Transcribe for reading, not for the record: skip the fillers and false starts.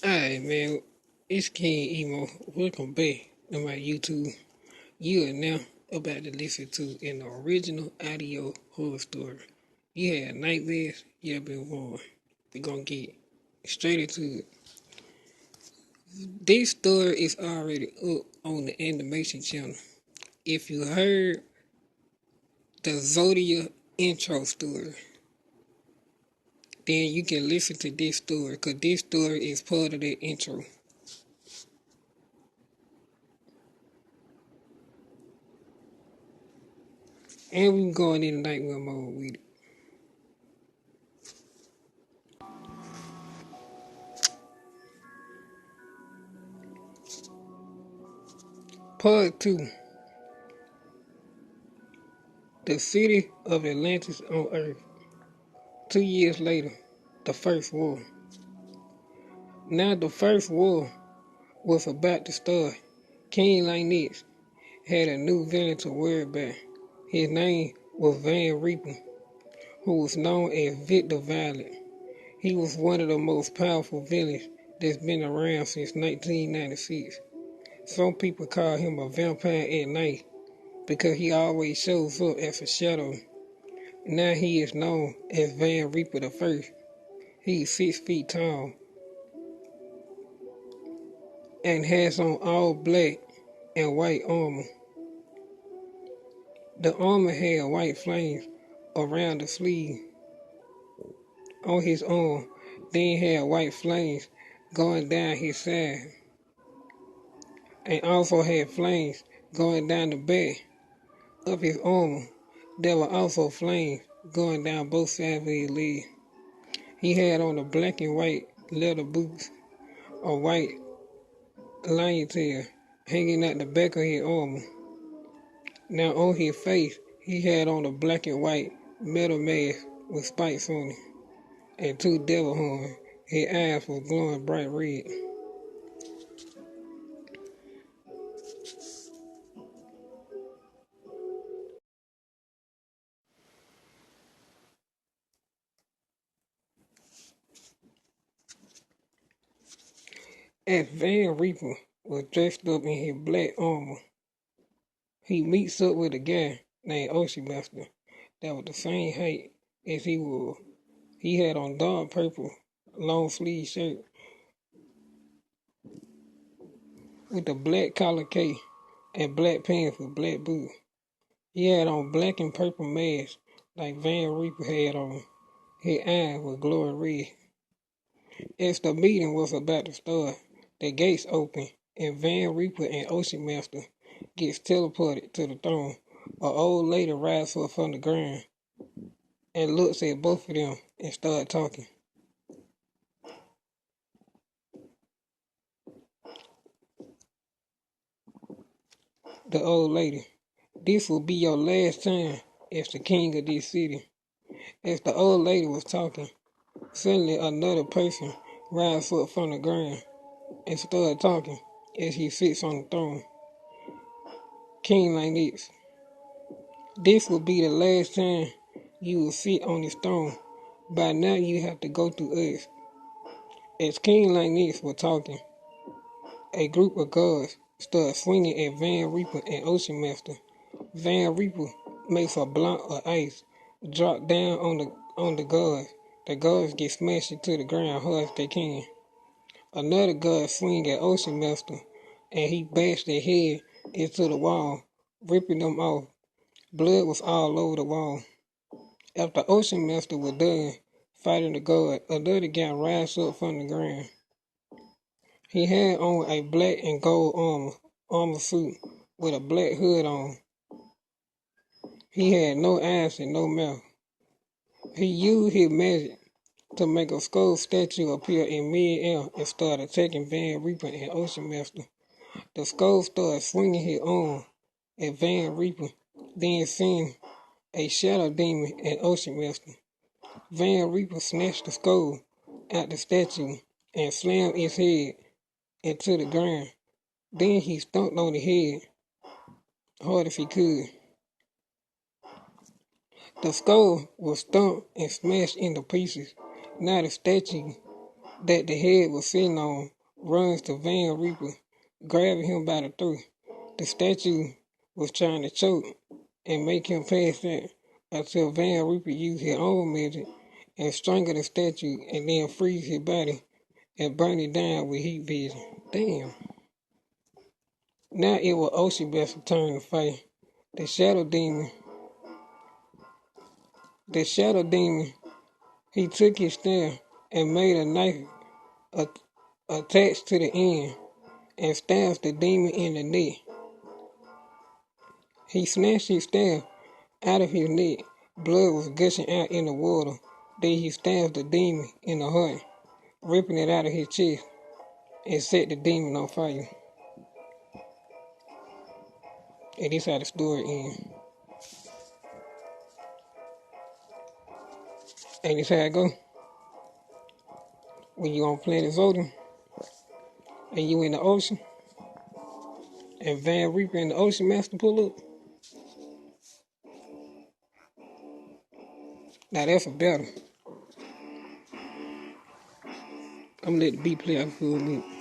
Alright, man, it's King Emo. Welcome back to my YouTube. You are now about to listen to an original audio horror story. You had nightmares, you have been warned. We're gonna get straight into it. This story is already up on the animation channel. If you heard the Zodia intro story, then you can listen to this story, because this story is part of the intro. And we're going in nightmare mode with it. Part 2. The city of Atlantis on Earth. 2 years later, the first war. Now the first war was about to start. King Atlantis had a new villain to worry about. His name was Van Reaper, who was known as Victor Violet. He was one of the most powerful villains that's been around since 1996. Some people call him a vampire at night because he always shows up as a shadow. Now he is known as Van Reaper the First. He is 6 feet tall and has on all black and white armor. The armor had white flames around the sleeve on his arm, then had white flames going down his side, and also had flames going down the back of his armor. There were also flames going down both sides of his leg. He had on the black and white leather boots, a white lion tail hanging at the back of his armor. Now on his face, he had on a black and white metal mask with spikes on it, and 2 devil horns. His eyes were glowing bright red. As Van Reaper was dressed up in his black armor, he meets up with a guy named Ocean Master that was the same height as he was. He had on dark purple long sleeve shirt with a black collar cape and black pants with black boots. He had on black and purple mask like Van Reaper had on. His eyes were glowing red. As the meeting was about to start, the gates open and Van Reaper and Ocean Master gets teleported to the throne. An old lady rises up from the ground and looks at both of them and starts talking. The old lady, this will be your last time as the king of this city. As the old lady was talking, suddenly another person rises up from the ground and starts talking as he sits on the throne. King Atlantis, this will be the last time you will sit on this throne. By now you have to go through us. As King Atlantis was talking, a group of guards started swinging at Van Reaper and Ocean Master. Van Reaper makes a block of ice drop down on the guards. The guards get smashed into the ground hard as they can. Another guard swing at Ocean Master and he bashed their head into the wall, ripping them off. Blood was all over the wall. After Ocean Master was done fighting the guard, another guy rises up from the ground. He had on a black and gold armor suit with a black hood on. He had no eyes and no mouth. He used his magic to make a skull statue appear in mid-air and start attacking Van Reaper and Ocean Master. The skull started swinging his arm at Van Reaper, then sent a shadow demon at Ocean Master. Van Reaper snatched the skull out the statue and slammed its head into the ground. Then he stomped on the head hard as he could. The skull was stomped and smashed into pieces. Now the statue that the head was sitting on runs to Van Reaper, grabbing him by the throat. The statue was trying to choke and make him pass out until Van Reaper used his own magic and strangle the statue and then freeze his body and burn it down with heat vision. Damn. Now it was Oceanbest's turn to fight. The Shadow Demon, he took his staff and made a knife attached to the end and stabbed the demon in the neck. He snatched his staff out of his neck. Blood was gushing out in the water. Then he stabbed the demon in the heart, ripping it out of his chest, and set the demon on fire. And this how the story ends. And this how it go. When you on planet Zodia, and you in the ocean, and Van Reaper and the Ocean Master pull up. Now that's a battle. I'm gonna let the beat play out for a minute.